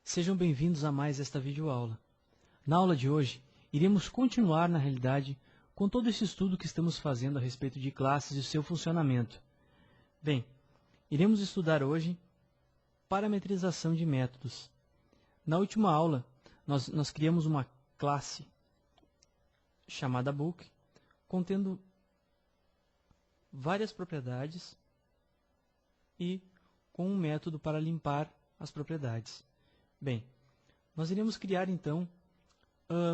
Sejam bem-vindos a mais esta videoaula. Na aula de hoje, iremos continuar, na realidade, com todo esse estudo que estamos fazendo a respeito de classes e seu funcionamento. Bem, iremos estudar hoje parametrização de métodos. Na última aula, nós criamos uma classe chamada book, contendo várias propriedades e com um método para limpar as propriedades. Bem, nós iremos criar então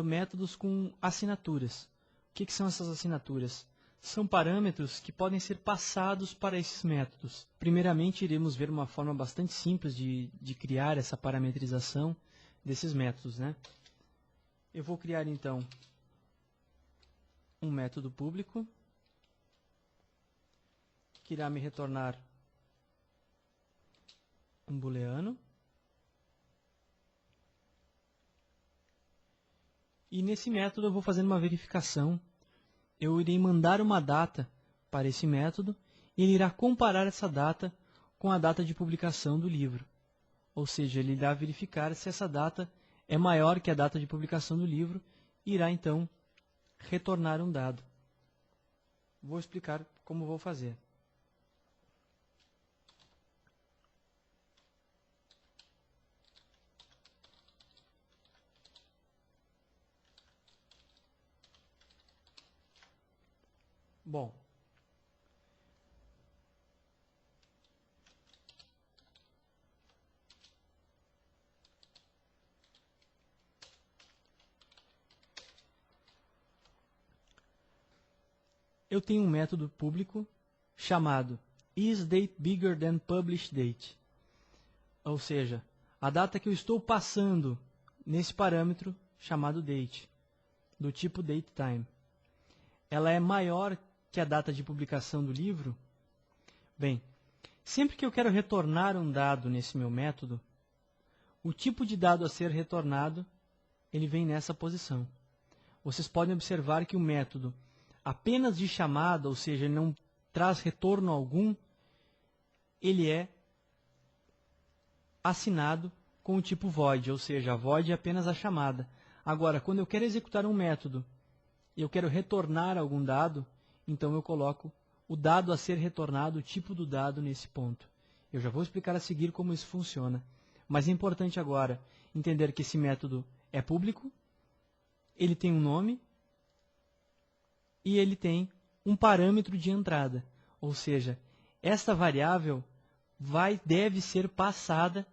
métodos com assinaturas. O que são essas assinaturas? São parâmetros que podem ser passados para esses métodos. Primeiramente, iremos ver uma forma bastante simples de criar essa parametrização desses métodos, né? Eu vou criar então um método público que irá me retornar um booleano. E nesse método eu vou fazer uma verificação. Eu irei mandar uma data para esse método e ele irá comparar essa data com a data de publicação do livro. Ou seja, ele irá verificar se essa data é maior que a data de publicação do livro e irá então retornar um dado. Vou explicar como vou fazer. Bom, eu tenho um método público chamado isDateBiggerThanPublishedDate. Ou seja, a data que eu estou passando nesse parâmetro chamado date, do tipo dateTime. Ela é maior que a data de publicação do livro? Bem, sempre que eu quero retornar um dado nesse meu método, o tipo de dado a ser retornado, ele vem nessa posição. Vocês podem observar que o método apenas de chamada, ou seja, ele não traz retorno algum, ele é assinado com o tipo void, ou seja, a void é apenas a chamada. Agora, quando eu quero executar um método e eu quero retornar algum dado, então eu coloco o dado a ser retornado, o tipo do dado nesse ponto. Eu já vou explicar a seguir como isso funciona. Mas é importante agora entender que esse método é público, ele tem um nome e ele tem um parâmetro de entrada. Ou seja, esta variável deve ser passada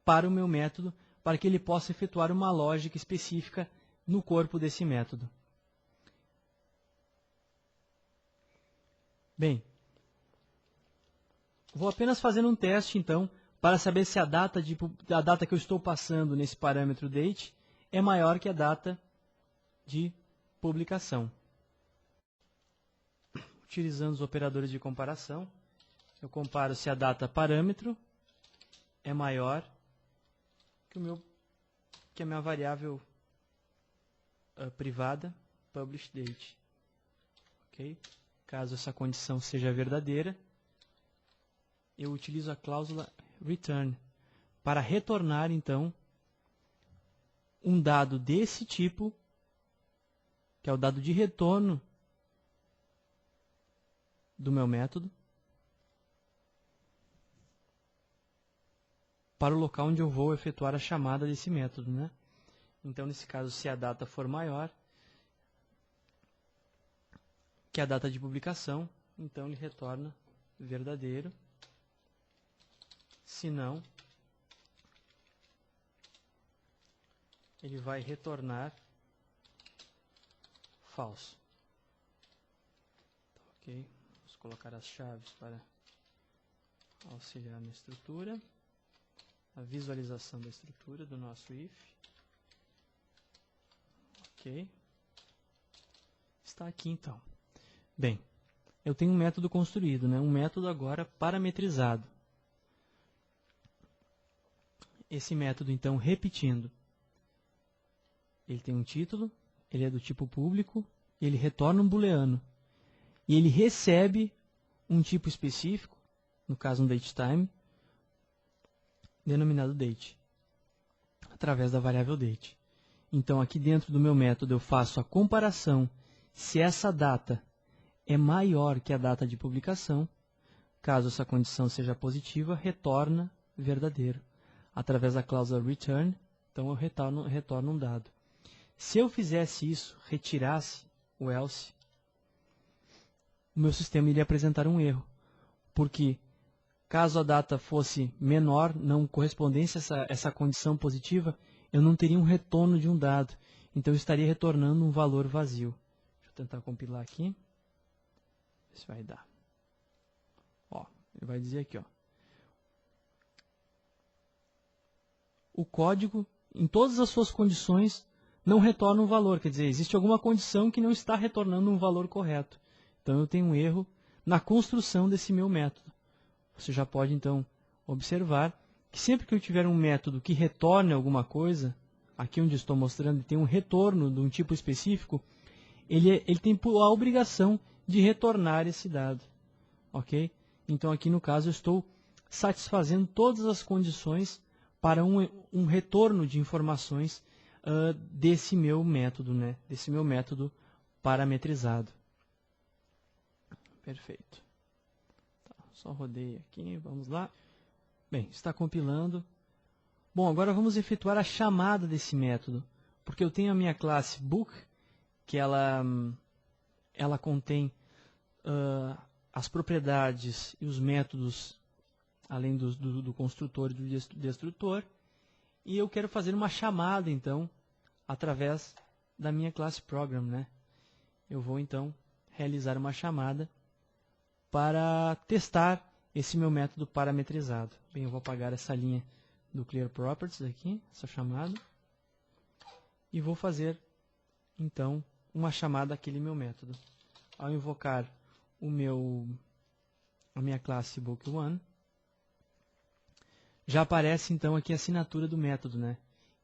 para o meu método para que ele possa efetuar uma lógica específica no corpo desse método. Bem, vou apenas fazer um teste, então, para saber se a data que eu estou passando nesse parâmetro date é maior que a data de publicação. Utilizando os operadores de comparação, eu comparo se a data parâmetro é maior que a minha variável privada publishedDate. Ok? Caso essa condição seja verdadeira, eu utilizo a cláusula return para retornar, então, um dado desse tipo, que é o dado de retorno do meu método, para o local onde eu vou efetuar a chamada desse método, né? Então, nesse caso, se a data for maior que a data de publicação, então ele retorna verdadeiro. Se não, ele vai retornar falso. Ok, vamos colocar as chaves para auxiliar na estrutura, a visualização da estrutura do nosso if. Ok, está aqui então. Bem, eu tenho um método construído, né? Um método agora parametrizado. Esse método, então, repetindo, ele tem um título, ele é do tipo público, ele retorna um booleano. E ele recebe um tipo específico, no caso um dateTime, denominado date. através da variável date. Então, aqui dentro do meu método, eu faço a comparação se essa data é maior que a data de publicação. Caso essa condição seja positiva, retorna verdadeiro. Através da cláusula return, então eu retorno um dado. Se eu fizesse isso, retirasse o else, o meu sistema iria apresentar um erro. Porque caso a data fosse menor, não correspondesse a essa condição positiva, eu não teria um retorno de um dado. Então eu estaria retornando um valor vazio. Deixa eu tentar compilar aqui. Ver se vai dar. Ó, ele vai dizer aqui, ó. O código, em todas as suas condições, não retorna um valor. Quer dizer, existe alguma condição que não está retornando um valor correto. Então eu tenho um erro na construção desse meu método. Você já pode, então, observar que sempre que eu tiver um método que retorne alguma coisa, aqui onde estou mostrando, tem um retorno de um tipo específico, ele tem a obrigação de retornar esse dado. Ok? Então, aqui no caso, eu estou satisfazendo todas as condições para um retorno de informações desse meu método, né? Desse meu método parametrizado. Perfeito. Tá, só rodei aqui, vamos lá. Bem, está compilando. Bom, agora vamos efetuar a chamada desse método, porque eu tenho a minha classe book, que ela contém as propriedades e os métodos, além do construtor e do destrutor, e eu quero fazer uma chamada, então, através da minha classe program, né? Eu vou, então, realizar uma chamada para testar esse meu método parametrizado. Bem, eu vou apagar essa linha do Clear Properties aqui, essa chamada, e vou fazer, então, uma chamada àquele meu método. Ao invocar a minha classe book1, já aparece, então, aqui a assinatura do método, né?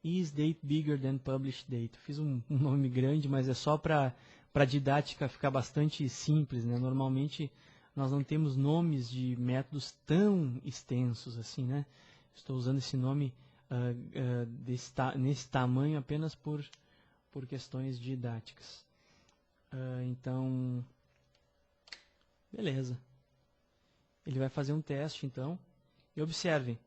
Is date bigger than published date? Fiz um nome grande, mas é só para a didática ficar bastante simples, né? Normalmente, nós não temos nomes de métodos tão extensos assim, né? Estou usando esse nome nesse tamanho apenas por questões didáticas. Então, beleza. Ele vai fazer um teste, então. E observem,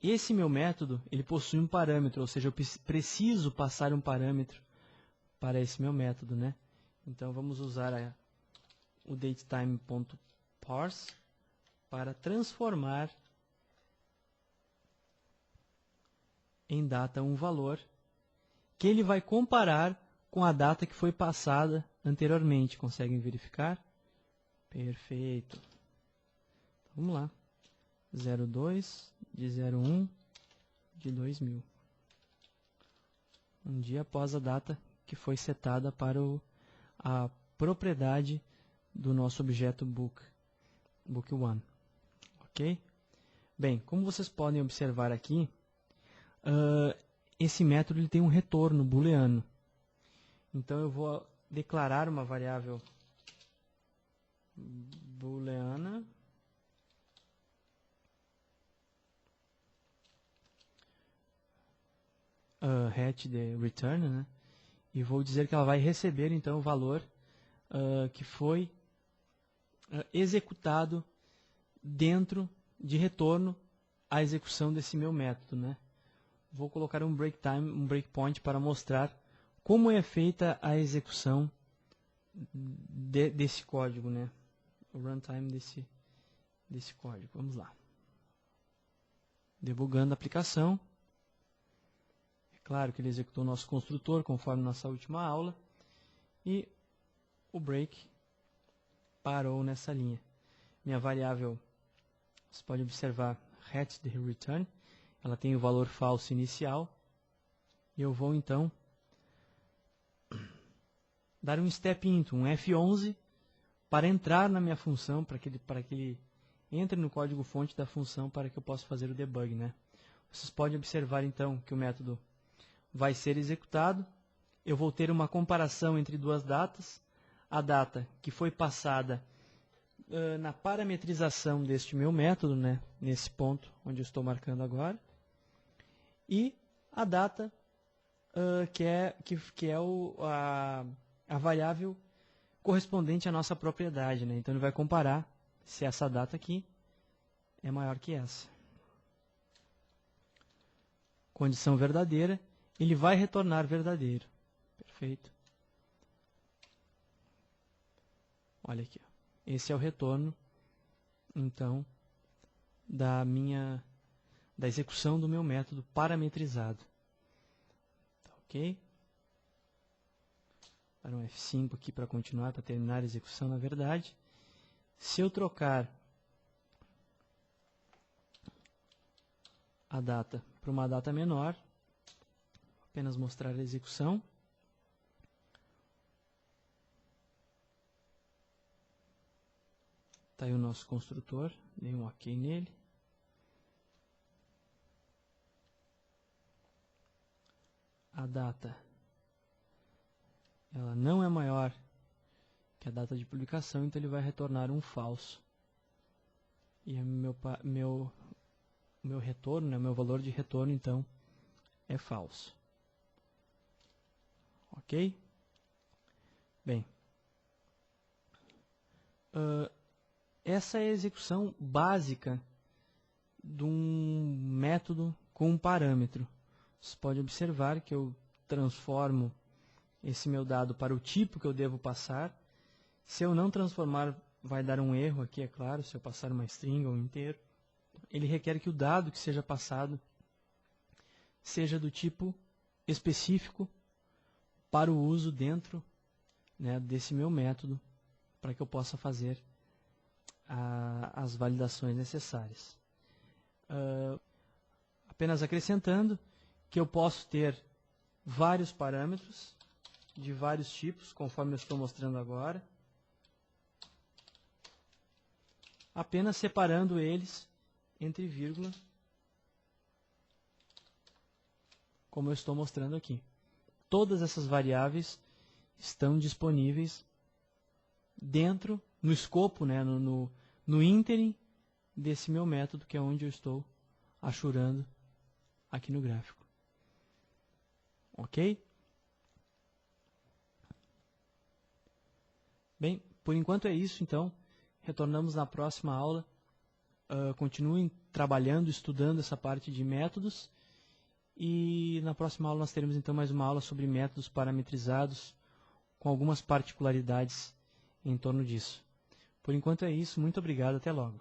esse meu método, ele possui um parâmetro, ou seja, eu preciso passar um parâmetro para esse meu método, né? Então, vamos usar o datetime.parse para transformar em data um valor que ele vai comparar com a data que foi passada anteriormente. Conseguem verificar? Perfeito. Então, vamos lá. 02 de 01 de 2000. Um dia após a data que foi setada para a propriedade do nosso objeto book1. Ok? Bem, como vocês podem observar aqui, esse método ele tem um retorno booleano. Então eu vou declarar uma variável booleana hat de return, né? E vou dizer que ela vai receber então o valor que foi executado dentro de retorno à execução desse meu método, né? Vou colocar um breakpoint para mostrar como é feita a execução desse código, né? O runtime desse código. Vamos lá. Debugando a aplicação. É claro que ele executou o nosso construtor, conforme nossa última aula. E o break parou nessa linha. Minha variável, você pode observar, hatchDeReturn, ela tem o valor falso inicial. E eu vou, então, dar um step into, um F11, para entrar na minha função, para que ele entre no código-fonte da função para que eu possa fazer o debug, né? Vocês podem observar, então, que o método vai ser executado. Eu vou ter uma comparação entre duas datas. A data que foi passada na parametrização deste meu método, né? Nesse ponto onde eu estou marcando agora. E a data, que é a variável correspondente à nossa propriedade, né? Então ele vai comparar se essa data aqui é maior que essa. Condição verdadeira, ele vai retornar verdadeiro. Perfeito. Olha aqui, ó. Esse é o retorno, então, da execução do meu método parametrizado. Tá, ok? Para um F5 aqui para continuar, para terminar a execução, na verdade. Se eu trocar a data para uma data menor, apenas mostrar a execução. Está aí o nosso construtor, dei um OK nele. A data, ela não é maior que a data de publicação, então ele vai retornar um falso. E meu retorno, né, meu valor de retorno, então, é falso. Ok? Bem, essa é a execução básica de um método com um parâmetro. Você pode observar que eu transformo esse meu dado para o tipo que eu devo passar. Se eu não transformar, vai dar um erro aqui, é claro, se eu passar uma string ou um inteiro. Ele requer que o dado que seja passado seja do tipo específico para o uso dentro, né, desse meu método, para que eu possa fazer as validações necessárias. Apenas acrescentando que eu posso ter vários parâmetros de vários tipos, conforme eu estou mostrando agora, apenas separando eles entre vírgula, como eu estou mostrando aqui. Todas essas variáveis estão disponíveis dentro, no escopo, né, no ínterim desse meu método, que é onde eu estou achurando aqui no gráfico. Ok? Bem, por enquanto é isso, então. Retornamos na próxima aula. Continuem trabalhando, estudando essa parte de métodos. E na próxima aula nós teremos então mais uma aula sobre métodos parametrizados, com algumas particularidades em torno disso. Por enquanto é isso. Muito obrigado. Até logo.